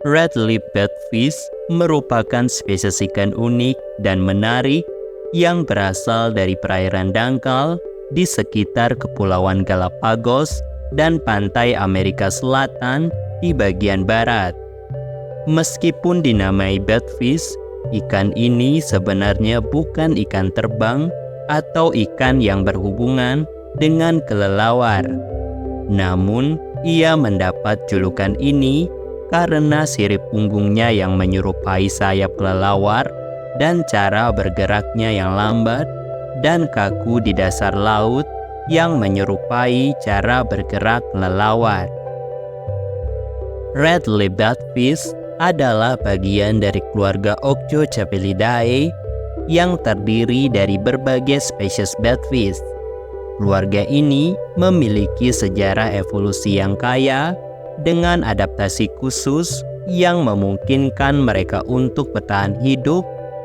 Red lip batfish merupakan spesies ikan unik dan menarik yang berasal dari perairan dangkal di sekitar Kepulauan Galapagos dan pantai Amerika Selatan di bagian barat. Meskipun dinamai batfish, ikan ini sebenarnya bukan ikan terbang atau ikan yang berhubungan dengan kelelawar. Namun, ia mendapat julukan ini karena sirip punggungnya yang menyerupai sayap kelelawar dan cara bergeraknya yang lambat dan kaku di dasar laut yang menyerupai cara bergerak kelelawar. Red lip batfish adalah bagian dari keluarga Octiocephaelidae yang terdiri dari berbagai spesies batfish. Keluarga ini memiliki sejarah evolusi yang kaya dengan adaptasi khusus yang memungkinkan mereka untuk bertahan hidup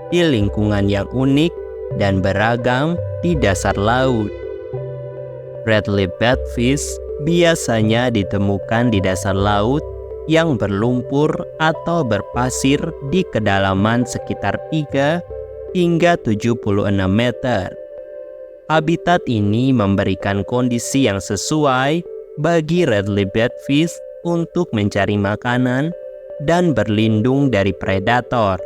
di lingkungan yang unik dan beragam di dasar laut. Red lip batfish biasanya ditemukan di dasar laut yang berlumpur atau berpasir di kedalaman sekitar 3 hingga 76 meter. Habitat ini memberikan kondisi yang sesuai bagi red lip batfish untuk mencari makanan dan berlindung dari predator.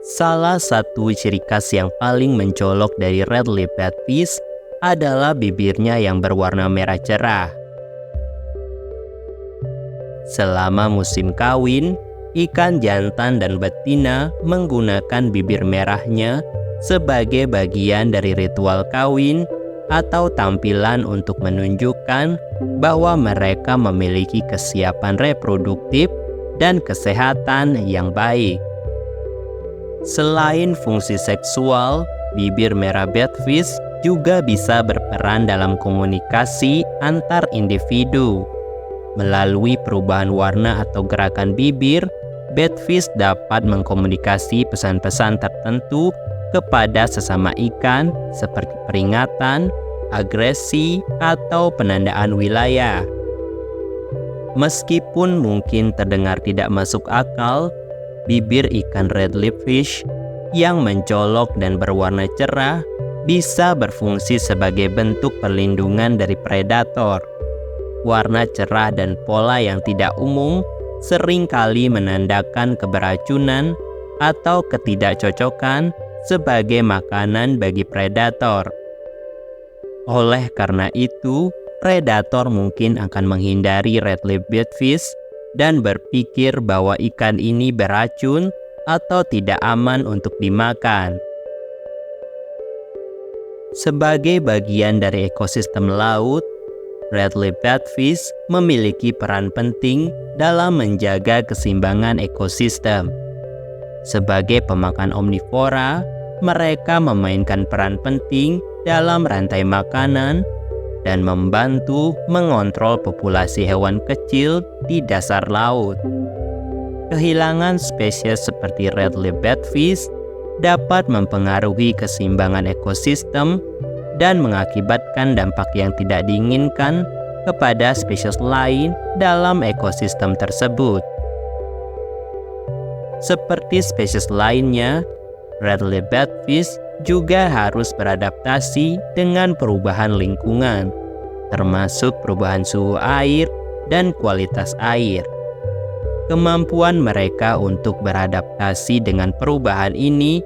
Salah satu ciri khas yang paling mencolok dari red lip batfish adalah bibirnya yang berwarna merah cerah. Selama musim kawin, ikan jantan dan betina menggunakan bibir merahnya sebagai bagian dari ritual kawin atau tampilan untuk menunjukkan bahwa mereka memiliki kesiapan reproduktif dan kesehatan yang baik. Selain fungsi seksual, bibir merah batfish juga bisa berperan dalam komunikasi antar individu. Melalui perubahan warna atau gerakan bibir, batfish dapat mengkomunikasi pesan-pesan tertentu kepada sesama ikan seperti peringatan, agresi, atau penandaan wilayah. Meskipun mungkin terdengar tidak masuk akal, bibir ikan red lip fish yang mencolok dan berwarna cerah bisa berfungsi sebagai bentuk perlindungan dari predator. Warna cerah dan pola yang tidak umum seringkali menandakan keberacunan atau ketidakcocokan sebagai makanan bagi predator. Oleh karena itu, predator mungkin akan menghindari red lip batfish dan berpikir bahwa ikan ini beracun atau tidak aman untuk dimakan. Sebagai bagian dari ekosistem laut, red lip batfish memiliki peran penting dalam menjaga keseimbangan ekosistem. Sebagai pemakan omnivora, mereka memainkan peran penting dalam rantai makanan dan membantu mengontrol populasi hewan kecil di dasar laut. Kehilangan spesies seperti red lip batfish dapat mempengaruhi keseimbangan ekosistem dan mengakibatkan dampak yang tidak diinginkan kepada spesies lain dalam ekosistem tersebut. Seperti spesies lainnya, red lip batfish juga harus beradaptasi dengan perubahan lingkungan, termasuk perubahan suhu air dan kualitas air. Kemampuan mereka untuk beradaptasi dengan perubahan ini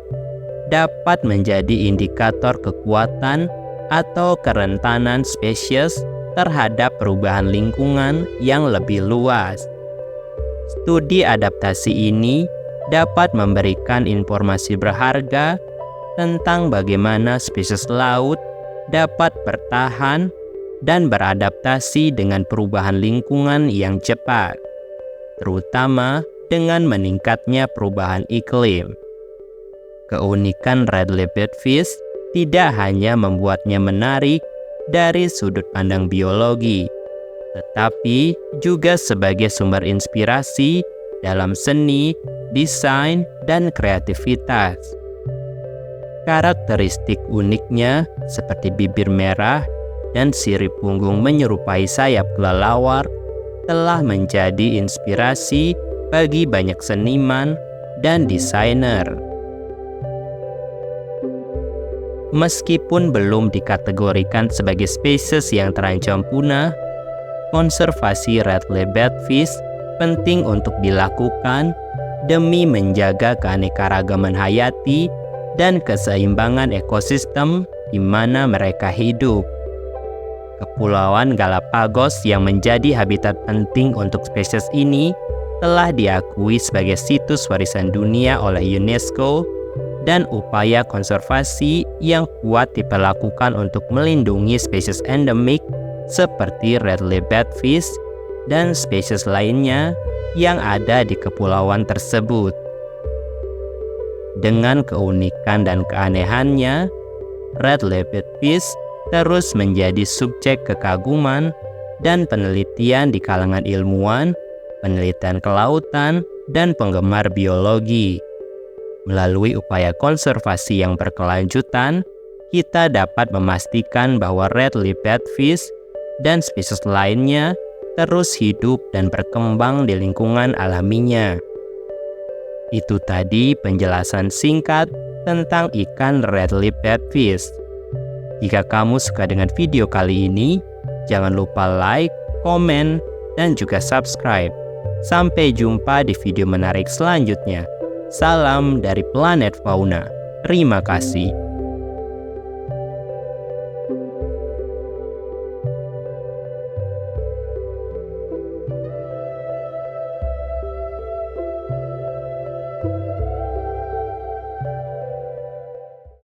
dapat menjadi indikator kekuatan atau kerentanan spesies terhadap perubahan lingkungan yang lebih luas. Studi adaptasi ini dapat memberikan informasi berharga tentang bagaimana spesies laut dapat bertahan dan beradaptasi dengan perubahan lingkungan yang cepat, terutama dengan meningkatnya perubahan iklim. Keunikan red lip batfish tidak hanya membuatnya menarik dari sudut pandang biologi, tetapi juga sebagai sumber inspirasi dalam seni, desain, dan kreativitas. Karakteristik uniknya seperti bibir merah dan sirip punggung menyerupai sayap kelelawar telah menjadi inspirasi bagi banyak seniman dan desainer. Meskipun belum dikategorikan sebagai spesies yang terancam punah, konservasi red lip batfish penting untuk dilakukan demi menjaga keanekaragaman hayati dan keseimbangan ekosistem di mana mereka hidup. Kepulauan Galapagos yang menjadi habitat penting untuk spesies ini telah diakui sebagai situs warisan dunia oleh UNESCO, dan upaya konservasi yang kuat diperlakukan untuk melindungi spesies endemik seperti red lip batfish dan spesies lainnya yang ada di kepulauan tersebut. Dengan keunikan dan keanehannya, red lip batfish terus menjadi subjek kekaguman dan penelitian di kalangan ilmuwan, penelitian kelautan, dan penggemar biologi. Melalui upaya konservasi yang berkelanjutan, kita dapat memastikan bahwa red lip batfish dan spesies lainnya terus hidup dan berkembang di lingkungan alaminya. Itu tadi penjelasan singkat tentang ikan red lip batfish. Jika kamu suka dengan video kali ini, jangan lupa like, komen, dan juga subscribe. Sampai jumpa di video menarik selanjutnya. Salam dari Planet Fauna. Terima kasih.